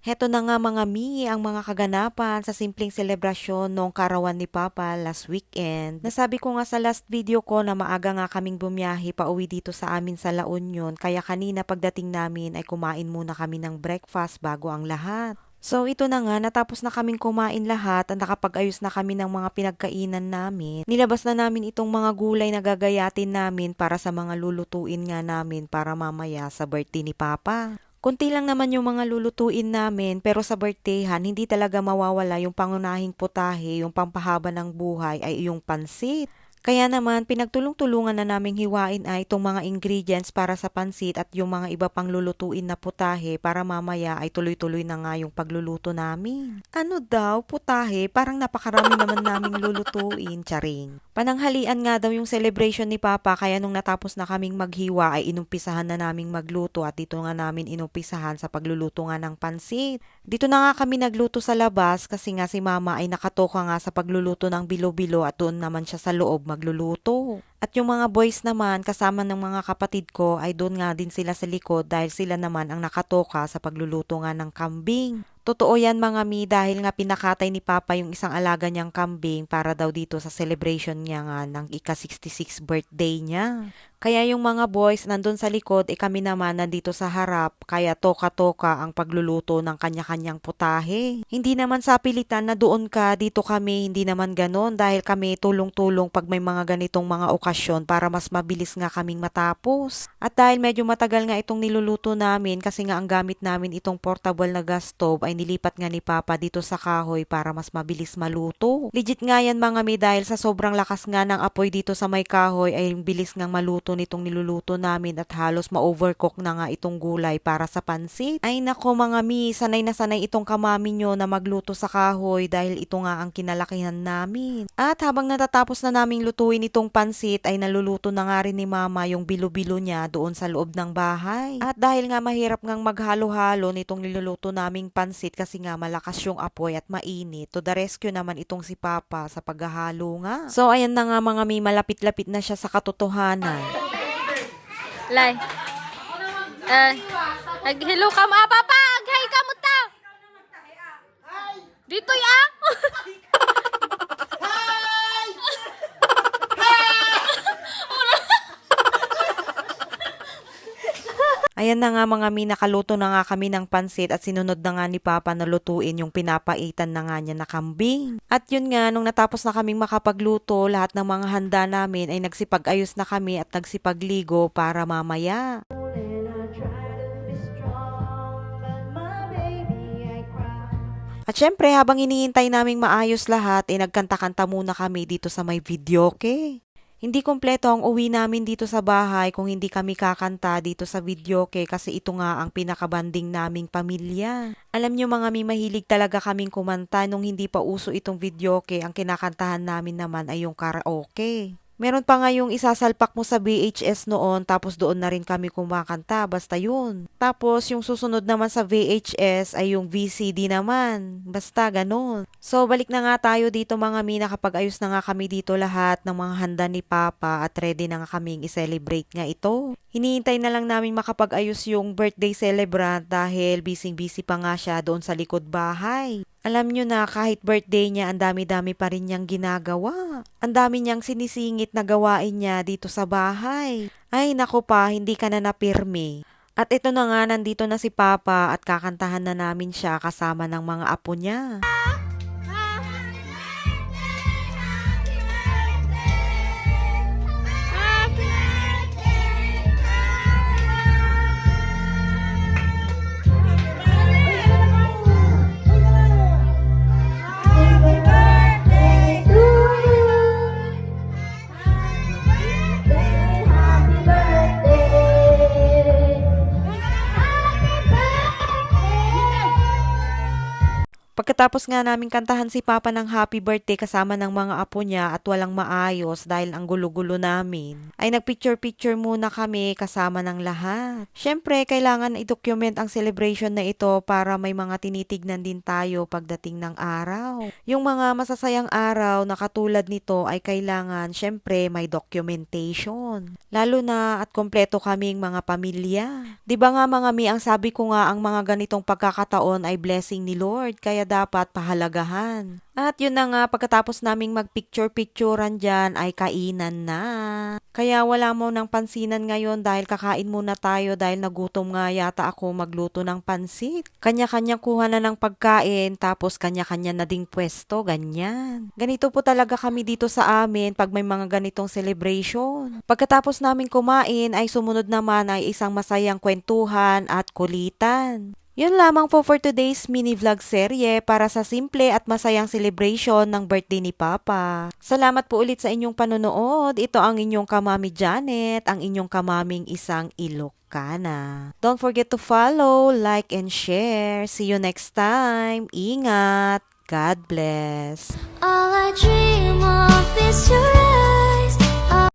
Heto na nga mga mi, ang mga kaganapan sa simpleng selebrasyon nung karawan ni Papa last weekend. Nasabi ko nga sa last video ko na maaga nga kaming bumiyahe pa uwi dito sa amin sa La Union, kaya kanina pagdating namin ay kumain muna kami ng breakfast bago ang lahat. So ito na nga, natapos na kaming kumain lahat at nakapag-ayos na kami ng mga pinagkainan namin. Nilabas na namin itong mga gulay na gagayatin namin para sa mga lulutuin nga namin para mamaya sa birthday ni Papa. Kunti lang naman yung mga lulutuin namin, pero sa birthdayhan, hindi talaga mawawala yung pangunahing putahe, yung pampahaba ng buhay ay yung pansit. Kaya naman, pinagtulong-tulungan na naming hiwain ay itong mga ingredients para sa pansit at yung mga iba pang lulutuin na putahe para mamaya ay tuloy-tuloy na nga yung pagluluto namin. Ano daw, putahe? Parang napakarami naman naming lulutuin, charing. Pananghalian nga daw yung celebration ni Papa, kaya nung natapos na kaming maghiwa ay inumpisahan na naming magluto at dito nga namin inumpisahan sa pagluluto nga ng pansit. Dito na nga kami nagluto sa labas kasi nga si Mama ay nakatoka nga sa pagluluto ng bilo-bilo at doon naman siya sa loob magluluto. At yung mga boys naman kasama ng mga kapatid ko ay doon nga din sila sa likod dahil sila naman ang nakatoka sa pagluluto nga ng kambing. Totoo yan mga mi, dahil nga pinakatay ni Papa yung isang alaga niyang kambing para daw dito sa celebration niya nga ng ika-66 birthday niya. Kaya yung mga boys nandun sa likod, kami naman nandito sa harap, kaya toka-toka ang pagluluto ng kanya-kanyang putahe. Hindi naman sa pilitan na doon ka, dito kami, hindi naman ganon, dahil kami tulong-tulong pag may mga ganitong mga okasyon para mas mabilis nga kaming matapos. At dahil medyo matagal nga itong niluluto namin kasi nga ang gamit namin itong portable na gas stove ay nilipat nga ni Papa dito sa kahoy para mas mabilis maluto. Legit nga yan mga mi, dahil sa sobrang lakas nga ng apoy dito sa may kahoy ay bilis nga maluto nitong niluluto namin at halos ma-overcook na nga itong gulay para sa pansit. Ay nako mga mi, sanay na sanay itong kamami nyo na magluto sa kahoy dahil ito nga ang kinalakihan namin. At habang natatapos na naming lutuin itong pansit ay naluluto na nga rin ni Mama yung bilo-bilo niya doon sa loob ng bahay. At dahil nga mahirap ngang maghalo-halo nitong niluluto naming pansit kasi nga malakas yung apoy at mainit, to the rescue naman itong si Papa sa paghahalo nga. So ayan na nga mga mi, malapit-lapit na siya sa katotohanan. Lay. Nag-hello ka mo. Papa, ag-hi ka mo ta. Dito ya. Ayan na nga mga mi, nakaluto na nga kami ng pansit at sinunod na nga ni Papa na lutuin yung pinapaitan na nga niya na kambing. At yun nga, nung natapos na kaming makapagluto, lahat ng mga handa namin ay nagsipag-ayos na kami at nagsipagligo para mamaya. At syempre, habang hinihintay naming maayos lahat, nagkanta-kanta muna kami dito sa may videoke. Hindi kompleto ang uwi namin dito sa bahay kung hindi kami kakanta dito sa videoke kasi ito nga ang pinakabanding naming pamilya. Alam nyo mga mi, mahilig talaga kaming kumanta nung hindi pa uso itong videoke, ang kinakantahan namin naman ay yung karaoke. Meron pa nga yung isasalpak mo sa VHS noon tapos doon na rin kami kumakanta, basta yun. Tapos yung susunod naman sa VHS ay yung VCD naman, basta ganun. So balik na nga tayo dito mga mi, nakapag-ayos na nga kami dito lahat ng mga handa ni Papa at ready na nga kaming i-celebrate nga ito. Hinihintay na lang namin makapag-ayos yung birthday celebrant dahil busy-busy pa nga siya doon sa likod bahay. Alam nyo na kahit birthday niya, ang dami-dami pa rin niyang ginagawa. Ang dami niyang sinisingit na gawain niya dito sa bahay. Ay nako pa, hindi ka na napirme. At ito na nga, nandito na si Papa at kakantahan na namin siya kasama ng mga apo niya. Pagkatapos nga namin kantahan si Papa ng happy birthday kasama ng mga apo niya at walang maayos dahil ang gulo-gulo namin, ay nagpicture-picture muna kami kasama ng lahat. Syempre, kailangan i-document ang celebration na ito para may mga tinitignan din tayo pagdating ng araw. Yung mga masasayang araw na katulad nito ay kailangan syempre may documentation. Lalo na at kompleto kaming mga pamilya. 'Di ba nga mga mi, ang sabi ko nga ang mga ganitong pagkakataon ay blessing ni Lord kaya dapat pahalagahan. At yun na nga, pagkatapos naming magpicture-picturean dyan ay kainan na. Kaya wala mo ng pansinan ngayon dahil kakain muna tayo dahil nagutom nga yata ako magluto ng pansit. Kanya-kanya kuha na ng pagkain tapos kanya-kanya na ding pwesto, ganyan. Ganito po talaga kami dito sa amin pag may mga ganitong celebration. Pagkatapos namin kumain ay sumunod naman ay isang masayang kwentuhan at kulitan. Yun lamang po for today's mini vlog serye para sa simple at masayang celebration ng birthday ni Papa. Salamat po ulit sa inyong panonood. Ito ang inyong kamami Janet, ang inyong kamaming isang Ilocana. Don't forget to follow, like, and share. See you next time. Ingat. God bless. All I dream of is your